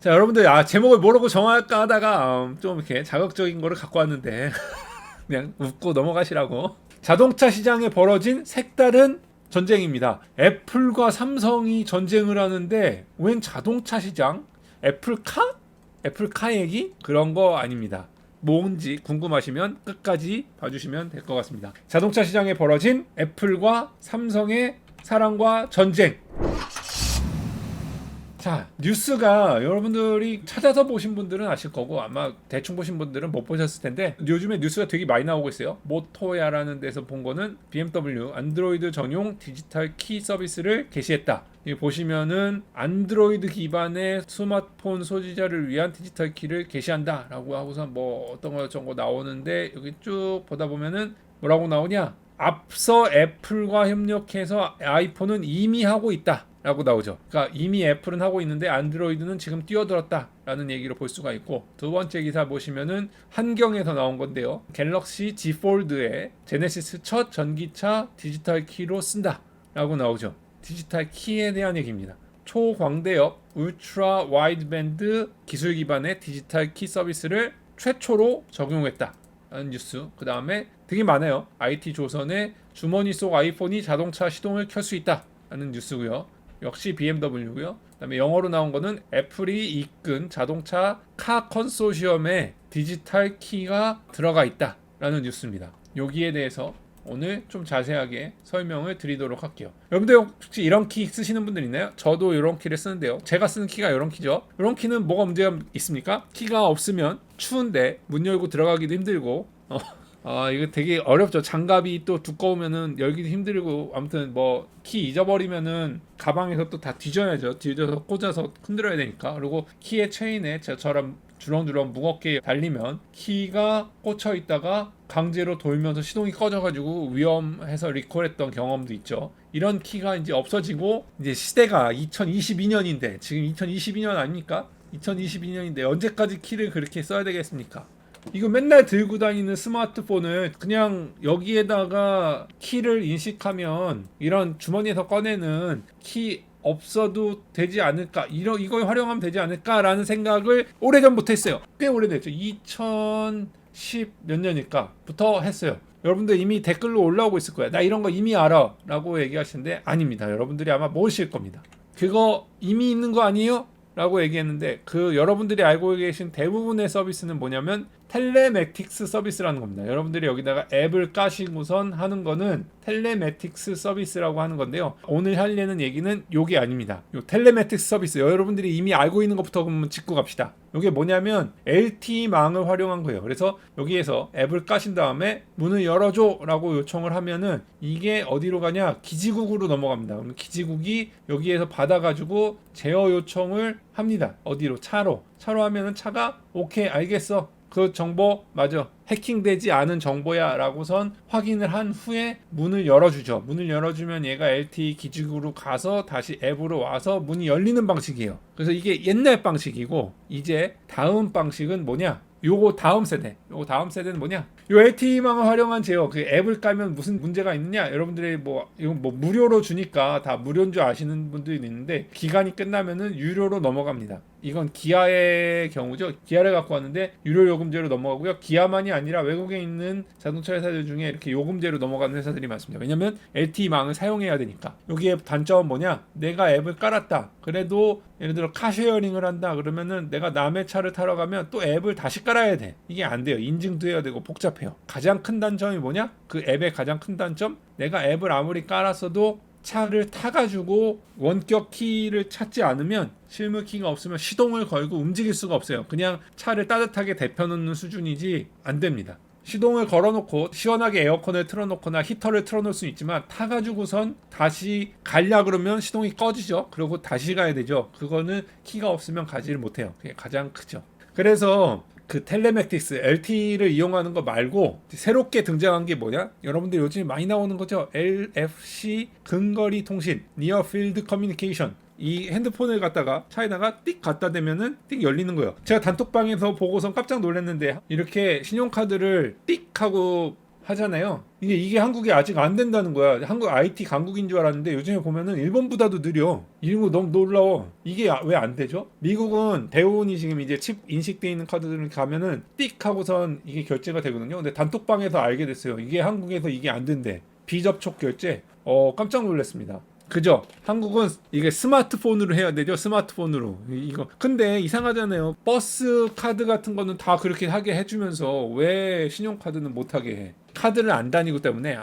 자, 여러분들 제목을 뭐라고 정할까 하다가 좀 이렇게 자극적인 거를 갖고 왔는데 그냥 웃고 넘어가시라고. 자동차 시장에 벌어진 색다른 전쟁입니다. 애플과 삼성이 전쟁을 하는데 웬 자동차 시장? 애플카? 애플카 얘기? 그런 거 아닙니다. 뭔지 궁금하시면 끝까지 봐주시면 될 것 같습니다. 자동차 시장에 벌어진 애플과 삼성의 사랑과 전쟁. 자, 뉴스가 여러분들이 찾아서 보신 분들은 아실 거고 아마 대충 보신 분들은 못 보셨을 텐데 요즘에 뉴스가 되게 많이 나오고 있어요. 모토야라는 데서 본 거는 BMW 안드로이드 전용 디지털 키 서비스를 개시했다. 여기 보시면은 안드로이드 기반의 스마트폰 소지자를 위한 디지털 키를 개시한다 라고 하고서 뭐 어떤 거 저런 거 나오는데 여기 쭉 보다 보면은 뭐라고 나오냐, 앞서 애플과 협력해서 아이폰은 이미 하고 있다 라고 나오죠. 그러니까 이미 애플은 하고 있는데 안드로이드는 지금 뛰어들었다 라는 얘기로 볼 수가 있고, 두 번째 기사 보시면은 한경에서 나온 건데요. 갤럭시 Z 폴드에 제네시스 첫 전기차 디지털 키로 쓴다 라고 나오죠. 디지털 키에 대한 얘기입니다. 초광대역 울트라 와이드밴드 기술 기반의 디지털 키 서비스를 최초로 적용했다 라는 뉴스. 그 다음에 되게 많아요. IT 조선의 주머니 속 아이폰이 자동차 시동을 켤 수 있다 라는 뉴스고요. 역시 BMW고요. 그다음에 영어로 나온 거는 애플이 이끈 자동차 카 컨소시엄에 디지털 키가 들어가 있다라는 뉴스입니다. 여기에 대해서 오늘 좀 자세하게 설명을 드리도록 할게요. 여러분들 혹시 이런 키 쓰시는 분들 있나요? 저도 이런 키를 쓰는데요. 제가 쓰는 키가 이런 키죠. 이런 키는 뭐가 문제가 있습니까? 키가 없으면 추운데 문 열고 들어가기도 힘들고 이거 되게 어렵죠. 장갑이 또 두꺼우면은 열기도 힘들고, 아무튼 뭐 키 잊어버리면은 가방에서 또 다 뒤져야죠. 뒤져서 꽂아서 흔들어야 되니까. 그리고 키의 체인에 저처럼 주렁주렁 무겁게 달리면 키가 꽂혀 있다가 강제로 돌면서 시동이 꺼져가지고 위험해서 리콜했던 경험도 있죠. 이런 키가 이제 없어지고, 이제 시대가 2022년인데 지금 2022년 아닙니까? 2022년인데 언제까지 키를 그렇게 써야 되겠습니까? 이거 맨날 들고 다니는 스마트폰을 그냥 여기에다가 키를 인식하면 이런 주머니에서 꺼내는 키 없어도 되지 않을까, 이걸 활용하면 되지 않을까라는 생각을 오래전부터 했어요. 꽤 오래됐죠. 2010 몇 년일까부터 했어요. 여러분들 이미 댓글로 올라오고 있을 거야. 나 이런 거 이미 알아 라고 얘기하시는데 아닙니다. 여러분들이 아마 모르실 겁니다. 그거 이미 있는 거 아니에요? 라고 얘기했는데, 그 여러분들이 알고 계신 대부분의 서비스는 뭐냐면 텔레매틱스 서비스라는 겁니다. 여러분들이 여기다가 앱을 까시고선 하는 거는 텔레매틱스 서비스라고 하는 건데요. 오늘 하려는 얘기는 요게 아닙니다. 요 텔레매틱스 서비스 여러분들이 이미 알고 있는 것부터 그러면 짚고 갑시다. 요게 뭐냐면 LTE망을 활용한 거예요. 그래서 여기에서 앱을 까신 다음에 문을 열어줘 라고 요청을 하면은 이게 어디로 가냐, 기지국으로 넘어갑니다. 그럼 기지국이 여기에서 받아가지고 제어 요청을 합니다. 어디로? 차로 하면은 차가 오케이 알겠어, 그 정보 맞아, 해킹되지 않은 정보야 라고선 확인을 한 후에 문을 열어주죠. 문을 열어주면 얘가 LTE 기지국으로 가서 다시 앱으로 와서 문이 열리는 방식이에요. 그래서 이게 옛날 방식이고, 이제 다음 방식은 뭐냐, 요거 다음 세대는 뭐냐, 요 LTE망을 활용한 제어, 그 앱을 깔면 무슨 문제가 있느냐. 여러분들이 이거 무료로 주니까 다 무료인 줄 아시는 분들이 있는데 기간이 끝나면은 유료로 넘어갑니다. 이건 기아의 경우죠. 기아를 갖고 왔는데 유료 요금제로 넘어가고요. 기아만이 아니라 외국에 있는 자동차 회사들 중에 이렇게 요금제로 넘어가는 회사들이 많습니다. 왜냐면 LTE망을 사용해야 되니까. 여기에 단점은 뭐냐, 내가 앱을 깔았다 그래도 예를 들어 카쉐어링을 한다 그러면은 내가 남의 차를 타러 가면 또 앱을 다시 깔아야 돼. 이게 안 돼요. 인증도 해야 되고 복잡해요. 가장 큰 단점이 뭐냐, 그 앱의 가장 큰 단점, 내가 앱을 아무리 깔았어도 차를 타가지고 원격 키를 찾지 않으면, 실물 키가 없으면 시동을 걸고 움직일 수가 없어요. 그냥 차를 따뜻하게 데펴놓는 수준이지 안 됩니다. 시동을 걸어놓고 시원하게 에어컨을 틀어놓거나 히터를 틀어놓을 수 있지만 타가지고선 다시 가려 그러면 시동이 꺼지죠. 그리고 다시 가야 되죠. 그거는 키가 없으면 가지를 못해요. 그게 가장 크죠. 그래서 그 텔레매틱스 LTE를 이용하는 거 말고 새롭게 등장한 게 뭐냐? 여러분들 요즘 많이 나오는 거죠. NFC 근거리 통신, Near Field Communication. 이 핸드폰을 갖다가 차에다가 띡 갖다 대면은 띡 열리는 거예요. 제가 단톡방에서 보고선 깜짝 놀랐는데, 이렇게 신용카드를 띡 하고 하잖아요. 이게 한국에 아직 안 된다는 거야. 한국 IT 강국인 줄 알았는데 요즘에 보면은 일본보다도 느려. 이거 너무 놀라워. 이게 왜 안 되죠? 미국은 대부분이 지금 이제 칩 인식돼 있는 카드들을 가면은 띡 하고선 이게 결제가 되거든요. 근데 단톡방에서 알게 됐어요. 이게 한국에서 이게 안 된대. 비접촉 결제. 깜짝 놀랐습니다. 그죠? 한국은 이게 스마트폰으로 해야 되죠. 스마트폰으로. 이거 근데 이상하잖아요. 버스 카드 같은 거는 다 그렇게 하게 해주면서 왜 신용카드는 못하게 해? 카드를 안 다니고 때문에.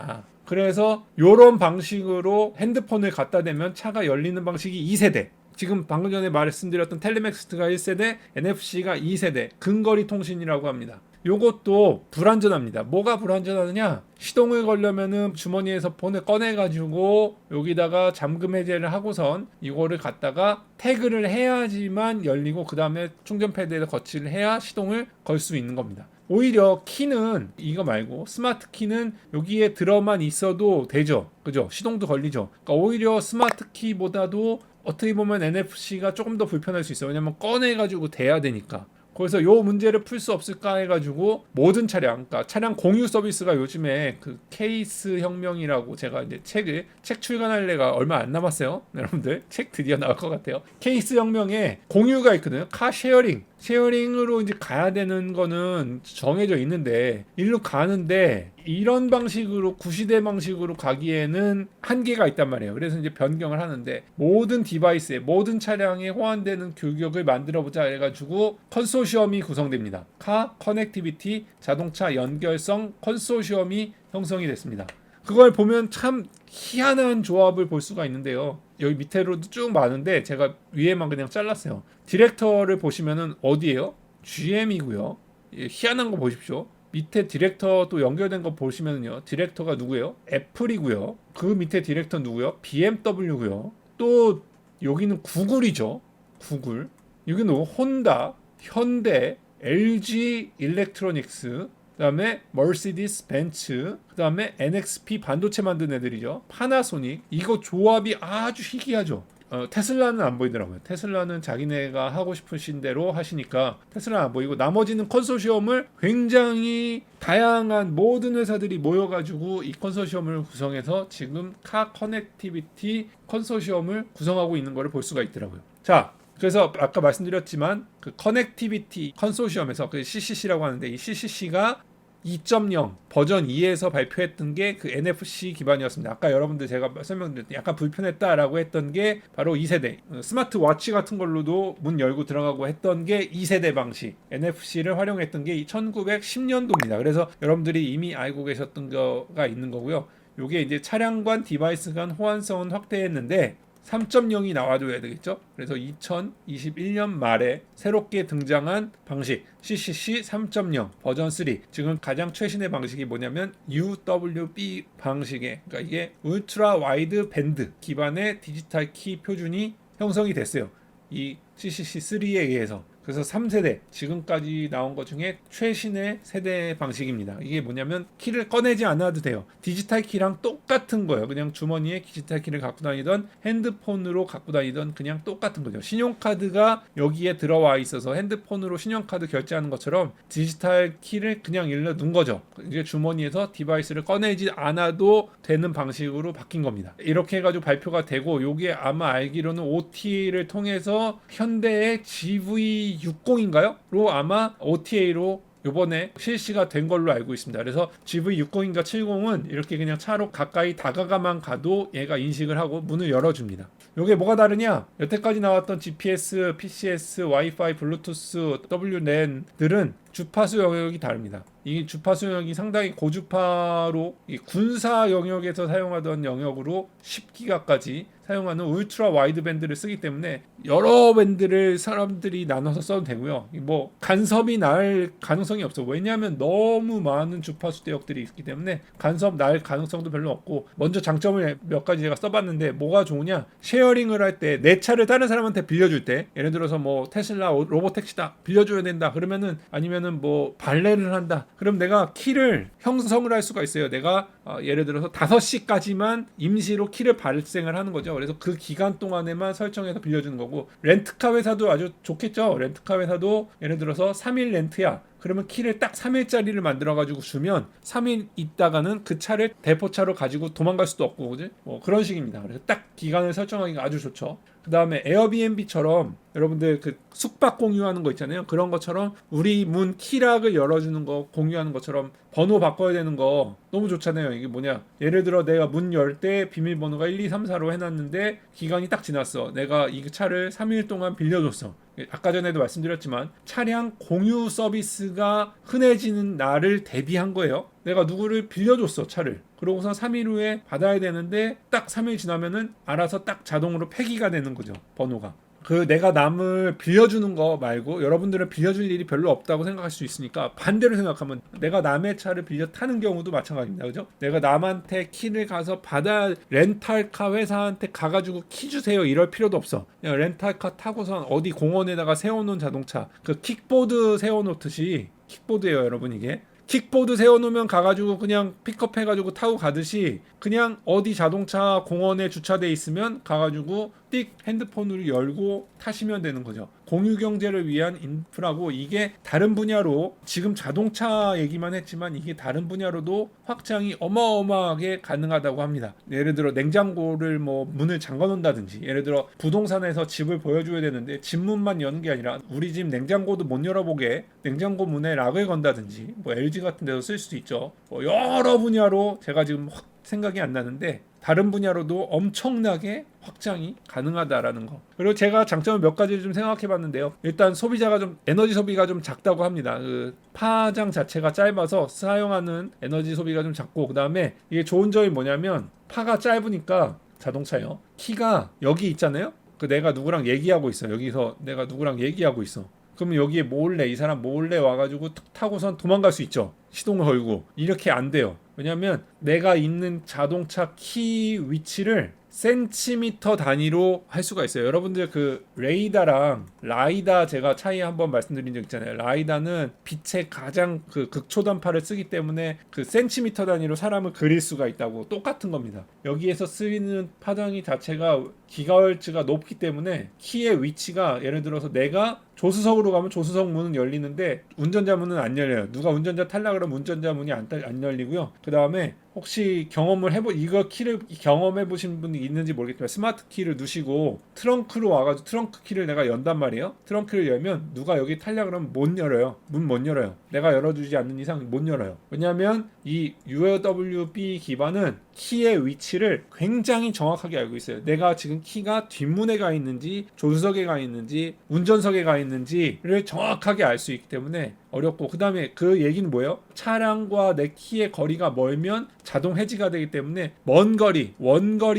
그래서 요런 방식으로 핸드폰을 갖다 대면 차가 열리는 방식이 2세대. 지금 방금 전에 말씀드렸던 텔레맥스트가 1세대, NFC가 2세대 근거리 통신이라고 합니다. 요것도 불안전합니다. 뭐가 불안전하느냐? 시동을 걸려면은 주머니에서 폰을 꺼내가지고 여기다가 잠금 해제를 하고선 이거를 갖다가 태그를 해야지만 열리고 그 다음에 충전 패드에서 거치를 해야 시동을 걸 수 있는 겁니다. 오히려 키는 이거 말고 스마트 키는 여기에 들어만 있어도 되죠. 그죠? 시동도 걸리죠. 그러니까 오히려 스마트 키보다도 어떻게 보면 NFC가 조금 더 불편할 수 있어요. 왜냐면 꺼내가지고 대야 되니까. 그래서 요 문제를 풀 수 없을까 해가지고 모든 차량, 그러니까 차량 공유 서비스가 요즘에 그 케이스 혁명이라고 제가 이제 책 출간할 애가 얼마 안 남았어요. 여러분들 책 드디어 나올 것 같아요. 케이스 혁명에 공유가 있거든요. 카 쉐어링으로 이제 가야 되는 거는 정해져 있는데 일로 가는데 이런 방식으로 구시대 방식으로 가기에는 한계가 있단 말이에요. 그래서 이제 변경을 하는데 모든 디바이스에 모든 차량에 호환되는 규격을 만들어 보자 해가지고 컨소시엄이 구성됩니다. 카 커넥티비티 자동차 연결성 컨소시엄이 형성이 됐습니다. 그걸 보면 참 희한한 조합을 볼 수가 있는데요. 여기 밑에로도 쭉 많은데 제가 위에만 그냥 잘랐어요. 디렉터를 보시면은 어디예요? GM이고요. 희한한 거 보십시오. 밑에 디렉터 또 연결된 거 보시면요. 디렉터가 누구예요? 애플이고요. 그 밑에 디렉터 누구요? BMW고요. 또 여기는 구글이죠. 구글. 여기는 혼다, 현대, LG 일렉트로닉스, 그다음에 머시디스 벤츠, 그다음에 NXP 반도체 만든 애들이죠. 파나소닉. 이거 조합이 아주 희귀하죠. 테슬라는 안 보이더라고요. 테슬라는 자기네가 하고 싶으신 대로 하시니까 테슬라는 안 보이고 나머지는 컨소시엄을 굉장히 다양한 모든 회사들이 모여가지고 이 컨소시엄을 구성해서 지금 카 커넥티비티 컨소시엄을 구성하고 있는 것을 볼 수가 있더라고요. 자, 그래서 아까 말씀드렸지만 그 커넥티비티 컨소시엄에서 그 CCC라고 하는데 이 CCC가 2.0 버전 2에서 발표했던 게 그 NFC 기반이었습니다. 아까 여러분들 제가 설명드렸던 약간 불편했다라고 했던 게 바로 2세대 스마트워치 같은 걸로도 문 열고 들어가고 했던 게 2세대 방식 NFC를 활용했던 게 1910년도입니다. 그래서 여러분들이 이미 알고 계셨던 거가 있는 거고요. 요게 이제 차량 간 디바이스 간 호환성은 확대했는데 3.0이 나와줘야 되겠죠. 그래서 2021년 말에 새롭게 등장한 방식 CCC 3.0 버전 3. 지금 가장 최신의 방식이 뭐냐면 UWB 방식의, 그러니까 이게 울트라 와이드 밴드 기반의 디지털 키 표준이 형성이 됐어요. 이 CCC 3에 의해서. 그래서 3세대 지금까지 나온 것 중에 최신의 세대 방식입니다. 이게 뭐냐면 키를 꺼내지 않아도 돼요. 디지털 키랑 똑같은 거예요. 그냥 주머니에 디지털 키를 갖고 다니던 핸드폰으로 갖고 다니던 그냥 똑같은 거죠. 신용카드가 여기에 들어와 있어서 핸드폰으로 신용카드 결제하는 것처럼 디지털 키를 그냥 일러 놓은 거죠. 이제 주머니에서 디바이스를 꺼내지 않아도 되는 방식으로 바뀐 겁니다. 이렇게 해가지고 발표가 되고 요게 아마 알기로는 OTA를 통해서 현대의 GV60인가요? 로 아마 OTA로 요번에 실시가 된 걸로 알고 있습니다. 그래서 GV60인가 70은 이렇게 그냥 차로 가까이 다가가만 가도 얘가 인식을 하고 문을 열어줍니다. 요게 뭐가 다르냐? 여태까지 나왔던 GPS, PCS, 와이파이, 블루투스, WLAN들은 주파수 영역이 다릅니다. 이 주파수 영역이 상당히 고주파로 이 군사 영역에서 사용하던 영역으로 10기가까지 사용하는 울트라 와이드 밴드를 쓰기 때문에 여러 밴드를 사람들이 나눠서 써도 되고요. 뭐 간섭이 날 가능성이 없어. 왜냐하면 너무 많은 주파수 대역들이 있기 때문에 간섭 날 가능성도 별로 없고, 먼저 장점을 몇 가지 제가 써봤는데 뭐가 좋으냐? 쉐어링을 할 때 내 차를 다른 사람한테 빌려줄 때, 예를 들어서 뭐 테슬라 로보택시다 빌려줘야 된다 그러면은, 아니면은 뭐 발레를 한다 그럼 내가 키를 형성을 할 수가 있어요. 내가 예를 들어서 5시까지만 임시로 키를 발생을 하는 거죠. 그래서 그 기간 동안에만 설정해서 빌려주는 거고, 렌트카 회사도 아주 좋겠죠. 렌트카 회사도 예를 들어서 3일 렌트야. 그러면 키를 딱 3일짜리를 만들어 가지고 주면 3일 있다가는 그 차를 대포차로 가지고 도망갈 수도 없고, 그지? 뭐 그런 식입니다. 그래서 딱 기간을 설정하기가 아주 좋죠. 그 다음에 에어비앤비처럼 여러분들 그 숙박 공유하는 거 있잖아요. 그런 것처럼 우리 문 키락을 열어주는 거 공유하는 것처럼 번호 바꿔야 되는 거 너무 좋잖아요. 이게 뭐냐, 예를 들어 내가 문 열 때 비밀번호가 1, 2, 3, 4로 해놨는데 기간이 딱 지났어. 내가 이 차를 3일 동안 빌려줬어. 아까 전에도 말씀드렸지만 차량 공유 서비스가 흔해지는 날을 대비한 거예요. 내가 누구를 빌려줬어, 차를. 그러고서 3일 후에 받아야 되는데 딱 3일 지나면은 알아서 딱 자동으로 폐기가 되는 거죠, 번호가. 그 내가 남을 빌려주는 거 말고, 여러분들은 빌려줄 일이 별로 없다고 생각할 수 있으니까 반대로 생각하면 내가 남의 차를 빌려 타는 경우도 마찬가지입니다. 그죠? 내가 남한테 키를 가서 받아, 렌탈카 회사한테 가가지고 키 주세요 이럴 필요도 없어. 그냥 렌탈카 타고선 어디 공원에다가 세워놓은 자동차, 그 킥보드 세워놓듯이, 킥보드예요 여러분. 이게 킥보드 세워놓으면 가가지고 그냥 픽업해가지고 타고 가듯이, 그냥 어디 자동차 공원에 주차돼 있으면 가가지고 띡 핸드폰으로 열고 타시면 되는 거죠. 공유경제를 위한 인프라고, 이게 다른 분야로, 지금 자동차 얘기만 했지만 이게 다른 분야로도 확장이 어마어마하게 가능하다고 합니다. 예를 들어 냉장고를 뭐 문을 잠궈 놓는다든지, 예를 들어 부동산에서 집을 보여줘야 되는데 집 문만 여는 게 아니라 우리 집 냉장고도 못 열어보게 냉장고 문에 락을 건다든지, 뭐 LG 같은 데도 쓸 수도 있죠. 뭐 여러 분야로 제가 지금 확 생각이 안 나는데 다른 분야로도 엄청나게 확장이 가능하다라는 거. 그리고 제가 장점을 몇 가지를 좀 생각해 봤는데요. 일단 소비자가 좀, 에너지 소비가 좀 작다고 합니다. 그 파장 자체가 짧아서 사용하는 에너지 소비가 좀 작고, 그 다음에 이게 좋은 점이 뭐냐면 파가 짧으니까, 자동차요, 키가 여기 있잖아요. 그 내가 누구랑 얘기하고 있어. 여기서 내가 누구랑 얘기하고 있어. 그러면 여기에 몰래, 이 사람 몰래 와가지고 툭 타고선 도망갈 수 있죠. 시동을 걸고. 이렇게 안 돼요. 왜냐면 내가 있는 자동차 키 위치를 센티미터 단위로 할 수가 있어요. 여러분들 그 레이다랑 라이다 제가 차이 한번 말씀드린 적 있잖아요. 라이다는 빛의 가장 그 극초단파를 쓰기 때문에 그 센티미터 단위로 사람을 그릴 수가 있다고, 똑같은 겁니다. 여기에서 쓰이는 파장이 자체가 기가헤르츠가 높기 때문에 키의 위치가, 예를 들어서 내가 조수석으로 가면 조수석 문은 열리는데 운전자 문은 안 열려요. 누가 운전자 탈라 그러면 운전자 문이 안 열리고요. 그 다음에 혹시 경험을 이거 키를 경험해 보신 분이 있는지 모르겠지만, 스마트 키를 누시고 트렁크로 와가지고 트렁크 키를 내가 연단 말이에요. 트렁크를 열면 누가 여기 탈려 그러면 못 열어요. 문 못 열어요. 내가 열어주지 않는 이상 못 열어요. 왜냐하면 이 UWB 기반은 키의 위치를 굉장히 정확하게 알고 있어요. 내가 지금 키가 뒷문에 가 있는지 조수석에 가 있는지 운전석에 가 있는지를 정확하게 알 수 있기 때문에 어렵고, 그 다음에 그 얘기는 뭐예요? 차량과 내 키의 거리가 멀면 자동 해지가 되기 때문에 원거리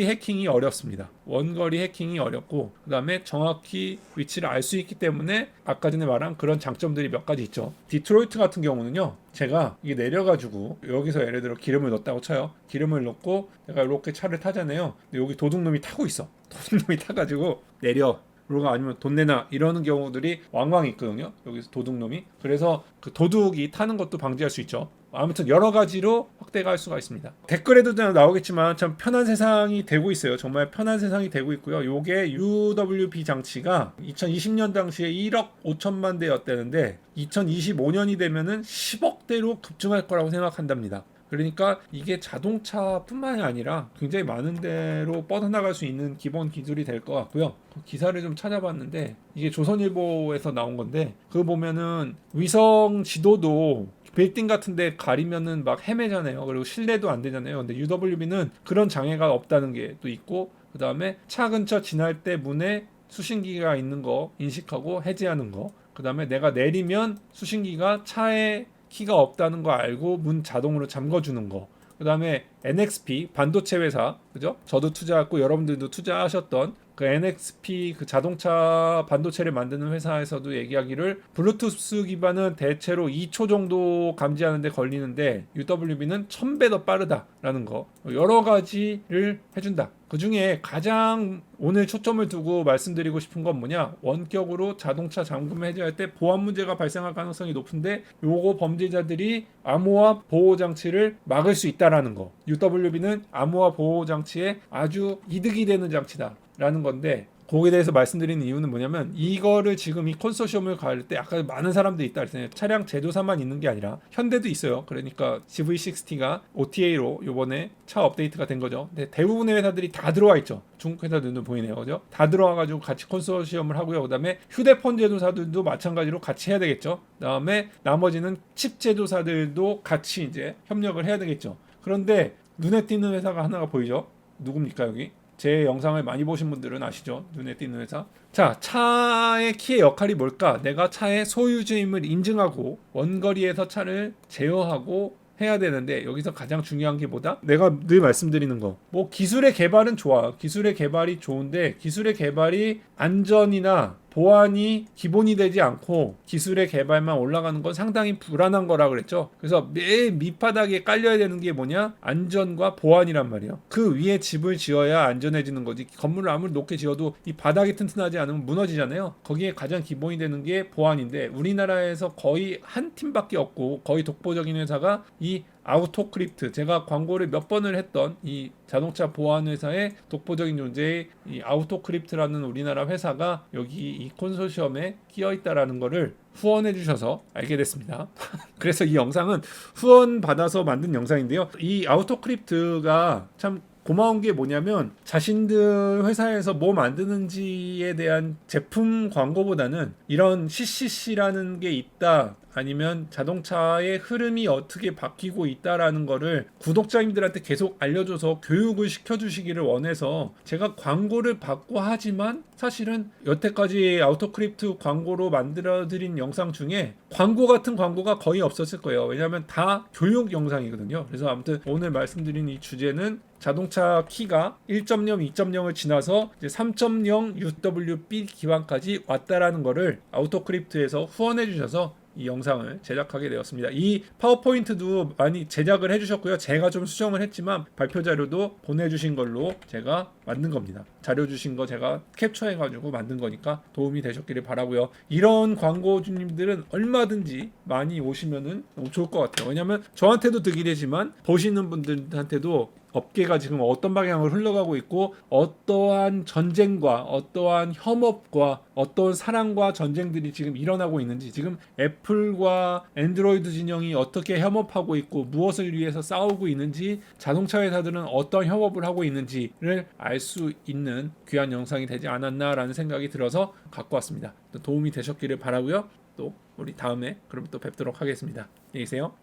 해킹이 어렵습니다. 원거리 해킹이 어렵고, 그 다음에 정확히 위치를 알 수 있기 때문에 아까 전에 말한 그런 장점들이 몇 가지 있죠. 디트로이트 같은 경우는요, 제가 이게 내려가지고 여기서 예를 들어 기름을 넣었다고 쳐요. 기름을 넣고 내가 이렇게 차를 타잖아요. 근데 여기 도둑놈이 타고 있어. 도둑놈이 타가지고 내려, 그리고 아니면 돈 내놔 이러는 경우들이 왕왕 있거든요. 여기서 도둑놈이. 그래서 그 도둑이 타는 것도 방지할 수 있죠. 아무튼 여러 가지로 확대가 할 수가 있습니다. 댓글에도 나오겠지만 참 편한 세상이 되고 있어요. 정말 편한 세상이 되고 있고요. 요게 UWB 장치가 2020년 당시에 1억 5천만 대였다는데 2025년이 되면은 10억 대로 급증할 거라고 생각한답니다. 그러니까 이게 자동차뿐만이 아니라 굉장히 많은 데로 뻗어나갈 수 있는 기본 기술이 될 것 같고요. 기사를 좀 찾아봤는데 이게 조선일보에서 나온 건데, 그거 보면은 위성 지도도 빌딩 같은 데 가리면은 막 헤매잖아요. 그리고 실내도 안 되잖아요. 근데 UWB는 그런 장애가 없다는 게 또 있고, 그 다음에 차 근처 지날 때 문에 수신기가 있는 거 인식하고 해제하는 거, 그 다음에 내가 내리면 수신기가 차에 키가 없다는 거 알고 문 자동으로 잠궈주는 거, 그 다음에 NXP 반도체 회사, 그죠? 저도 투자했고 여러분들도 투자하셨던 그 NXP 그 자동차 반도체를 만드는 회사에서도 얘기하기를 블루투스 기반은 대체로 2초 정도 감지하는데 걸리는데 UWB는 1000배 더 빠르다라는 거, 여러 가지를 해준다. 그 중에 가장 오늘 초점을 두고 말씀드리고 싶은 건 뭐냐, 원격으로 자동차 잠금 해제할 때 보안 문제가 발생할 가능성이 높은데 요거 범죄자들이 암호화 보호 장치를 막을 수 있다라는 거. UWB는 암호화 보호 장치에 아주 이득이 되는 장치다 라는 건데, 거기에 대해서 말씀드리는 이유는 뭐냐면 이거를 지금 이 컨소시엄을 갈 때 아까 많은 사람들이 있다 그랬잖아요. 차량 제조사만 있는 게 아니라 현대도 있어요. 그러니까 GV60가 OTA로 요번에 차 업데이트가 된 거죠. 근데 대부분의 회사들이 다 들어와 있죠. 중국 회사들도 보이네요. 그죠? 다 들어와가지고 같이 컨소시엄을 하고요. 그 다음에 휴대폰 제조사들도 마찬가지로 같이 해야 되겠죠. 그 다음에 나머지는 칩 제조사들도 같이 이제 협력을 해야 되겠죠. 그런데 눈에 띄는 회사가 하나가 보이죠? 누굽니까 여기? 제 영상을 많이 보신 분들은 아시죠? 눈에 띄는 회사. 자, 차의 키의 역할이 뭘까? 내가 차의 소유주임을 인증하고 원거리에서 차를 제어하고 해야 되는데 여기서 가장 중요한 게 뭐다? 내가 늘 말씀드리는 거. 뭐 기술의 개발은 좋아. 기술의 개발이 좋은데 기술의 개발이 안전이나 보안이 기본이 되지 않고 기술의 개발만 올라가는 건 상당히 불안한 거라 그랬죠. 그래서 매일 밑바닥에 깔려야 되는 게 뭐냐? 안전과 보안이란 말이에요. 그 위에 집을 지어야 안전해지는 거지. 건물을 아무리 높게 지어도 이 바닥이 튼튼하지 않으면 무너지잖아요. 거기에 가장 기본이 되는 게 보안인데 우리나라에서 거의 한 팀밖에 없고 거의 독보적인 회사가 이 아우토크립트, 제가 광고를 몇 번을 했던 이 자동차 보안 회사의 독보적인 존재의 이 아우토크립트라는 우리나라 회사가 여기 이 컨소시엄에 끼어 있다라는 거를 후원해 주셔서 알게 됐습니다. 그래서 이 영상은 후원 받아서 만든 영상인데요. 이 아우토크립트가 참 고마운 게 뭐냐면 자신들 회사에서 뭐 만드는지에 대한 제품 광고보다는 이런 CCC라는 게 있다, 아니면 자동차의 흐름이 어떻게 바뀌고 있다라는 거를 구독자님들한테 계속 알려줘서 교육을 시켜주시기를 원해서 제가 광고를 받고 하지만 사실은 여태까지 아우토크립트 광고로 만들어드린 영상 중에 광고 같은 광고가 거의 없었을 거예요. 왜냐하면 다 교육 영상이거든요. 그래서 아무튼 오늘 말씀드린 이 주제는 자동차 키가 1.0, 2.0을 지나서 이제 3.0 UWB 기반까지 왔다라는 거를 아우토크립트에서 후원해 주셔서 이 영상을 제작하게 되었습니다. 이 파워포인트도 많이 제작을 해주셨고요. 제가 좀 수정을 했지만 발표 자료도 보내주신 걸로 제가 만든 겁니다. 자료 주신 거 제가 캡처해가지고 만든 거니까 도움이 되셨기를 바라고요. 이런 광고주님들은 얼마든지 많이 오시면은 너무 좋을 것 같아요. 왜냐면 저한테도 득이 되지만 보시는 분들한테도 업계가 지금 어떤 방향으로 흘러가고 있고 어떠한 전쟁과 어떠한 혐오과 어떠한 사랑과 전쟁들이 지금 일어나고 있는지, 지금 애플과 엔드로이드 진영이 어떻게 협업하고 있고 무엇을 위해서 싸우고 있는지, 자동차 회사들은 어떤 협업을 하고 있는지를 알 수 있는 귀한 영상이 되지 않았나라는 생각이 들어서 갖고 왔습니다. 도움이 되셨기를 바라고요. 또 우리 다음에 그럼 또 뵙도록 하겠습니다. 안녕히 계세요.